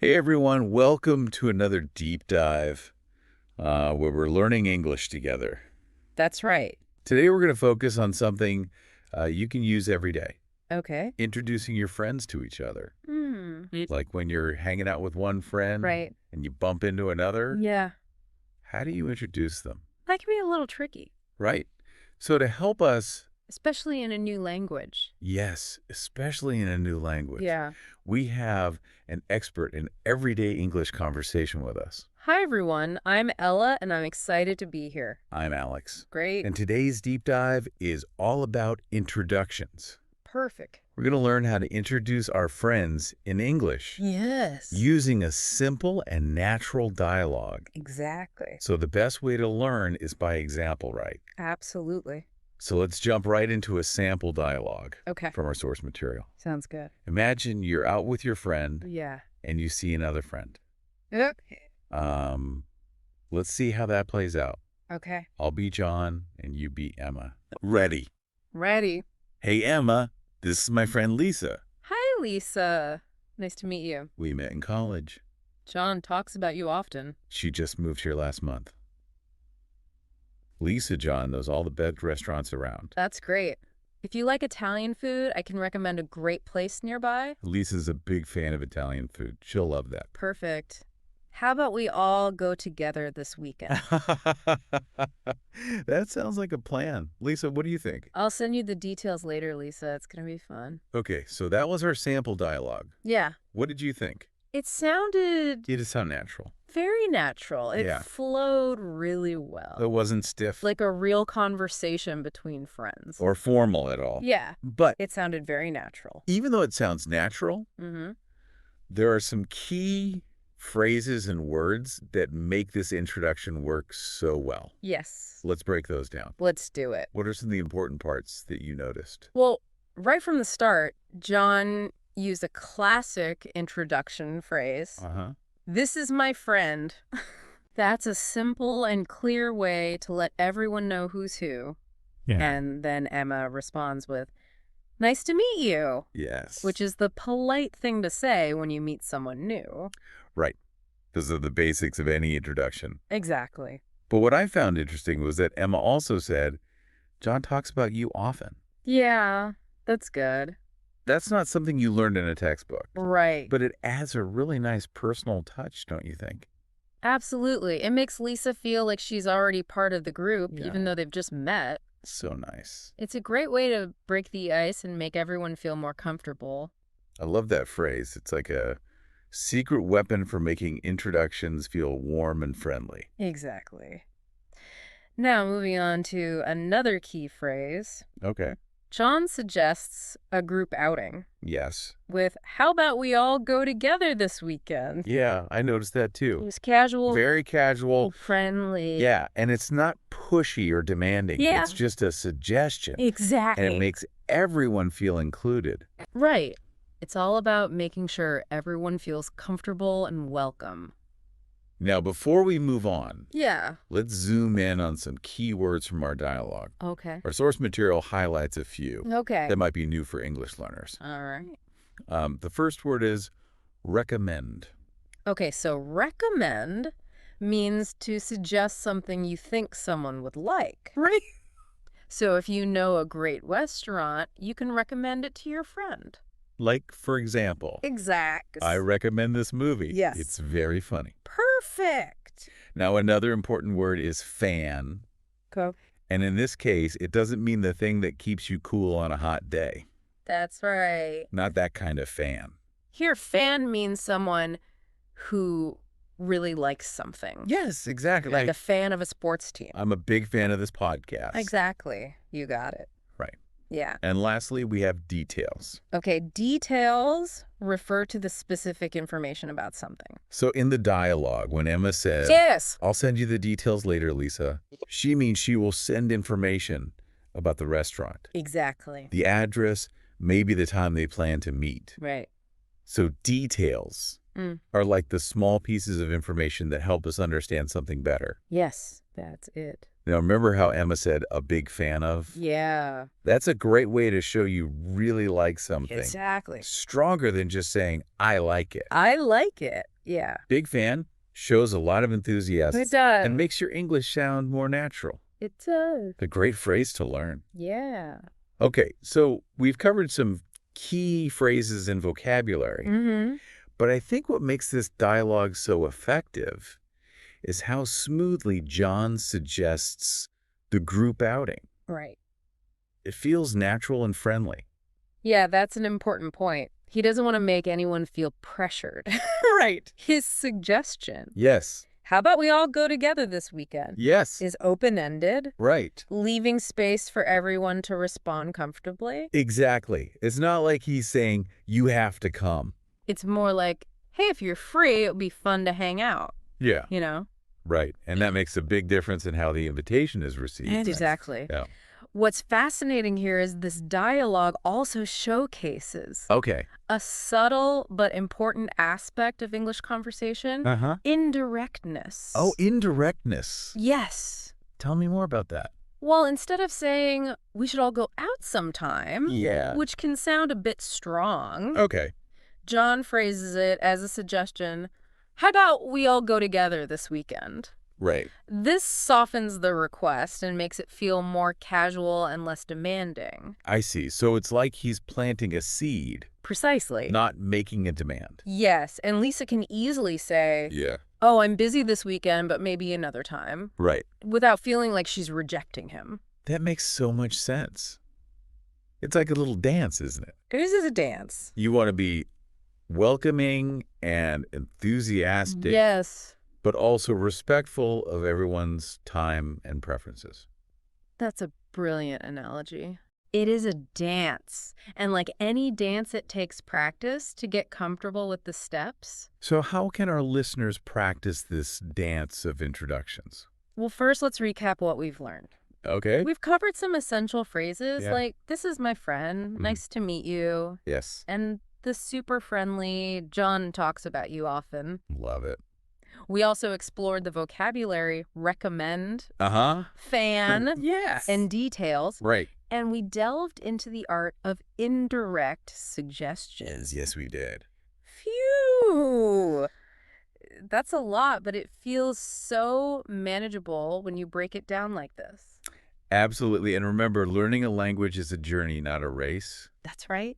Hey everyone, welcome to another deep dive where we're learning English together. That's right. Today we're going to focus on something you can use every day. Okay. Introducing your friends to each other. Mm. Like when you're hanging out with one friend Right. and you bump into another, Yeah. how do you introduce them? That can be a little tricky, Right? So to help us, especially in a new language. yes, especially in a new language, Yeah. we have an expert in everyday English conversation with us. Hi, everyone. I'm Ella, and I'm excited to be here. I'm Alex. Great. And today's deep dive is all about introductions. Perfect. We're going to learn how to introduce our friends in English Yes. using a simple and natural dialogue. Exactly. So the best way to learn is by example, right? Absolutely. So let's jump right into a sample dialogue Okay. from our source material. Sounds good. Imagine you're out with your friend Yeah. and you see another friend. Okay. Let's see how that plays out. Okay. I'll be John and you be Emma. Ready. Ready. Hey, Emma, this is my friend Lisa. Hi, Lisa. Nice to meet you. We met in college. John talks about you often. She just moved here last month. Lisa John knows all the best restaurants around. That's great. If you like Italian food, I can recommend a great place nearby. Lisa's a big fan of Italian food. She'll love that. Perfect. How about we all go together this weekend? That sounds like a plan. Lisa, what do you think? I'll send you the details later, Lisa. It's going to be fun. Okay, so that was our sample dialogue. Yeah. What did you think? It sounded It did sound natural. very natural. It Yeah. flowed really well. It wasn't stiff Like a real conversation between friends. or formal at all. Yeah. But It sounded very natural. even though it sounds natural, Mm-hmm. there are some key phrases and words that make this introduction work so well. Yes. Let's break those down. Let's do it. What are some of the important parts that you noticed? Well, right from the start, John used a classic introduction phrase. Uh-huh. This is my friend. That's a simple and clear way to let everyone know who's who. Yeah. And then Emma responds with, nice to meet you, Yes. which is the polite thing to say when you meet someone new. Right. Those are the basics of any introduction. Exactly. But what I found interesting was that Emma also said, John talks about you often. Yeah, that's good. That's not something you learned in a textbook. Right. But it adds a really nice personal touch, don't you think? Absolutely. It makes Lisa feel like she's already part of the group, Yeah. even though they've just met. So nice. It's a great way to break the ice and make everyone feel more comfortable. I love that phrase. It's like a secret weapon for making introductions feel warm and friendly. Exactly. Now, moving on to another key phrase. Okay. John suggests a group outing Yes. with, how about we all go together this weekend? Yeah, I noticed that It too. was casual, Very casual. friendly. Yeah, and it's not pushy or demanding. Yeah. It's just a suggestion. Exactly. And it makes everyone feel included. Right. It's all about making sure everyone feels comfortable and welcome. Now, before we move on, Yeah. let's zoom in on some key words from our dialogue. Okay. Our source material highlights a few Okay. that might be new for English learners. All right. The first word is recommend. Okay, so recommend means to suggest something you think someone would like. Right. So if you know a great restaurant, you can recommend it to your friend. Like, for example, Exact. I recommend this movie. Yes. It's very funny. Perfect. Now, another important word is fan. Okay. And in this case, it doesn't mean the thing that keeps you cool on a hot day. That's right. Not that kind of fan. Here, fan means someone who really likes something. Yes, exactly. Like a fan of a sports team. I'm a big fan of this podcast. Exactly. You got it. Right. Yeah. And lastly, we have details. Okay, details refer to the specific information about something. So in the dialogue, when Emma says, Yes. I'll send you the details later, Lisa, she means she will send information about the restaurant, Exactly. the address, maybe the time they plan to meet. Right. So details are like the small pieces of information that help us understand something better. Yes, that's it. Now, remember how Emma said a big fan of? Yeah. That's a great way to show you really like something. Exactly. Stronger than just saying, I like it. I like it. Yeah. Big fan, shows a lot of enthusiasm, It does. and makes your English sound more natural. It does. A great phrase to learn. Yeah. Okay, so we've covered some key phrases and vocabulary, Mm-hmm. but I think what makes this dialogue so effective is how smoothly John suggests the group outing. Right. It feels natural and friendly. Yeah, that's an important point. He doesn't want to make anyone feel pressured. Right. His suggestion, Yes. how about we all go together this weekend, Yes. is open-ended, Right. leaving space for everyone to respond comfortably. Exactly. It's not like he's saying, you have to come. It's more like, hey, if you're free, it would be fun to hang out, Yeah. you know? Right. And that makes a big difference in how the invitation is received. Exactly. Yeah. What's fascinating here is this dialogue also showcases Okay. a subtle but important aspect of English conversation, Uh-huh. indirectness. Oh, indirectness. Yes. Tell me more about that. Well, instead of saying, we should all go out sometime, Yeah. which can sound a bit strong, Okay. John phrases it as a suggestion, how about we all go together this weekend? Right. This softens the request and makes it feel more casual and less demanding. I see. So it's like he's planting a seed, Precisely. not making a demand. Yes, and Lisa can easily say, Yeah. oh, I'm busy this weekend, but maybe another time, Right. without feeling like she's rejecting him. That makes so much sense. It's like a little dance, isn't it? It is a dance. You want to be welcoming and enthusiastic, Yes, but also respectful of everyone's time and preferences. that's a brilliant analogy. It is a dance, and like any dance, it takes practice to get comfortable with the steps. So how can our listeners practice this dance of introductions? Well, first, let's recap what we've learned. Okay. We've covered some essential phrases Yeah. like, this is my friend, nice to meet you, Yes. and the super friendly, John talks about you often. Love it. We also explored the vocabulary, recommend, Uh-huh. fan, Yes. and details, Right. and we delved into the art of indirect suggestions. Yes, we did. Phew! That's a lot, but it feels so manageable when you break it down like this. Absolutely. And remember, learning a language is a journey, not a race. That's right.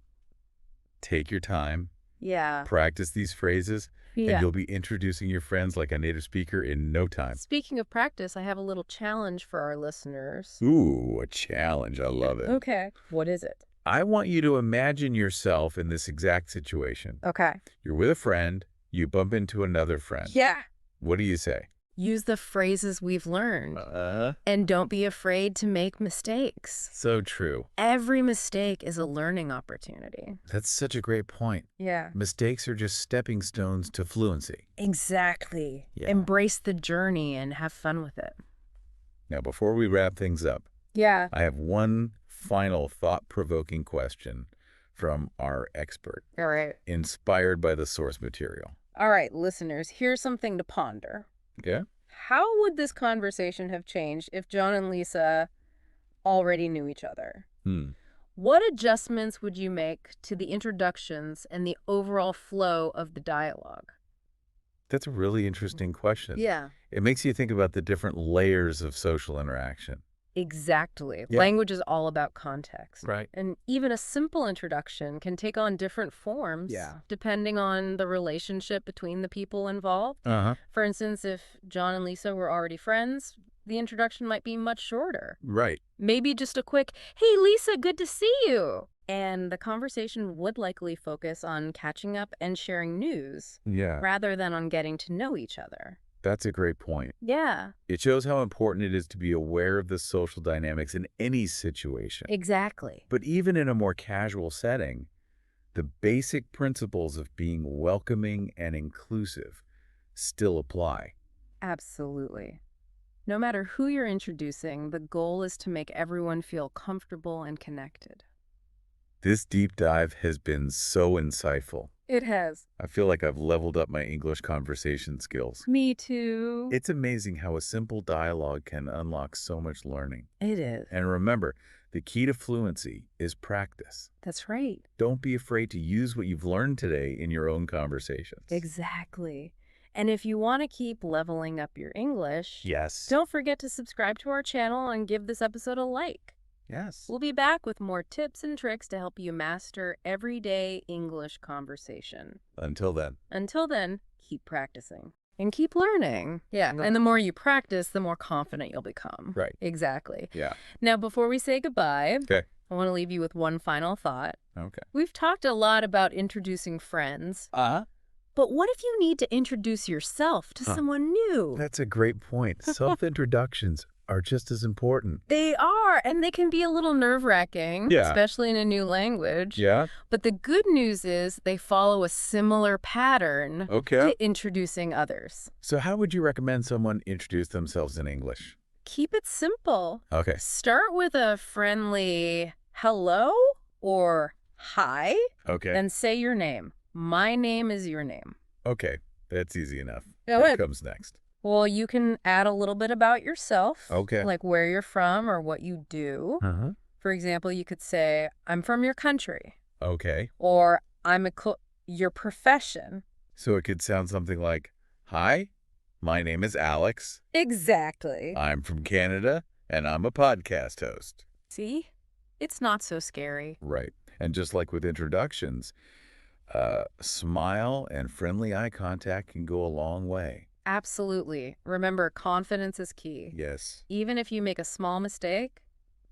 Take your time, Yeah. practice these phrases, and Yeah. you'll be introducing your friends like a native speaker in no time. Speaking of practice, I have a little challenge for our listeners. Ooh, a challenge. I love it. Okay. What is it? I want you to imagine yourself in this exact situation. Okay. You're with a friend, you bump into another friend. Yeah. What do you say? Use the phrases we've learned. And don't be afraid to make mistakes. So true. Every mistake is a learning opportunity. That's such a great point. Yeah. Mistakes are just stepping stones to fluency. Exactly. Yeah. Embrace the journey and have fun with it. Now, before we wrap things up, Yeah. I have one final thought-provoking question from our expert, All right. inspired by the source material. All right, listeners, here's something to ponder. Okay? How would this conversation have changed if John and Lisa already knew each other? What adjustments would you make to the introductions and the overall flow of the dialogue? That's a really interesting question. Yeah. It makes you think about the different layers of social interaction. Exactly. Yeah. Language is all about context. Right. And even a simple introduction can take on different forms depending on the relationship between the people involved. Uh-huh. For instance, if John and Lisa were already friends, the introduction might be much shorter. Right. Maybe just a quick, hey, Lisa, good to see you. And the conversation would likely focus on catching up and sharing news Yeah. rather than on getting to know each other. That's a great point. Yeah, It shows how important it is to be aware of the social dynamics in any situation. exactly. But even in a more casual setting, the basic principles of being welcoming and inclusive still apply. Absolutely. No matter who you're introducing, the goal is to make everyone feel comfortable and connected. This deep dive has been so insightful. It has. I feel like I've leveled up my English conversation skills. Me too. It's amazing how a simple dialogue can unlock so much learning. It is. And remember, The key to fluency is practice. That's right. Don't be afraid to use what you've learned today in your own conversations. Exactly. And if you want to keep leveling up your English, Yes. don't forget to subscribe to our channel and give this episode a like. Yes. We'll be back with more tips and tricks to help you master everyday English conversation. Until then. Until then, keep practicing. And keep learning. Yeah, and the more you practice, the more confident you'll become. Right. Exactly. Yeah. Now, before we say goodbye, Okay. I want to leave you with one final thought. Okay. We've talked a lot about introducing friends. But what if you need to introduce yourself to someone new? That's a great point. Self-introductions are just as important. They are, and they can be a little nerve-wracking, Yeah. especially in a new language. Yeah? But the good news is they follow a similar pattern Okay. to introducing others. So how would you recommend someone introduce themselves in English? Keep it simple. Okay. Start with a friendly hello or hi, Okay. then say your name. My name is your name. Okay. That's easy enough. Go What ahead. comes next? Well, you can add a little bit about yourself. Okay. Like where you're from or what you do. Uh-huh. For example, you could say, I'm from your country. Okay. Or your profession. So it could sound something like, hi, my name is Alex. Exactly. I'm from Canada, and I'm a podcast host. See? It's not so scary. Right. And just like with introductions, smile and friendly eye contact can go a long way. Absolutely. Remember, confidence is key. Yes. Even if you make a small mistake,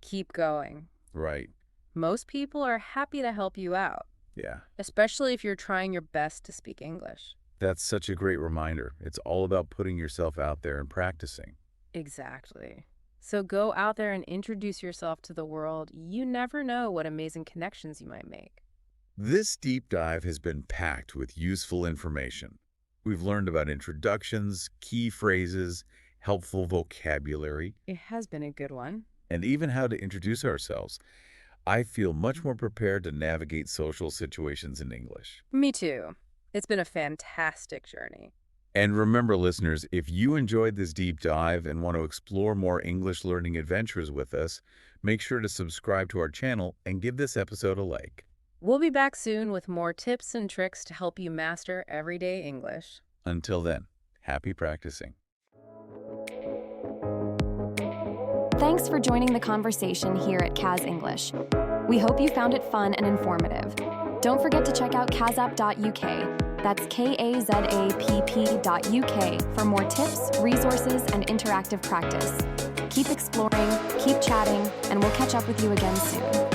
keep going. Right. Most people are happy to help you out, Yeah. especially if you're trying your best to speak English. That's such a great reminder. It's all about putting yourself out there and practicing. Exactly. So go out there and introduce yourself to the world. You never know what amazing connections you might make. This deep dive has been packed with useful information. We've learned about introductions, key phrases, helpful vocabulary, It has been a good one. and even how to introduce ourselves. I feel much more prepared to navigate social situations in English. Me too. It's been a fantastic journey. And remember, listeners, if you enjoyed this deep dive and want to explore more English learning adventures with us, make sure to subscribe to our channel and give this episode a like. We'll be back soon with more tips and tricks to help you master everyday English. Until then, happy practicing. Thanks for joining the conversation here at Kaz English. We hope you found it fun and informative. Don't forget to check out kazapp.uk. That's kazapp.uk for more tips, resources, and interactive practice. Keep exploring, keep chatting, and we'll catch up with you again soon.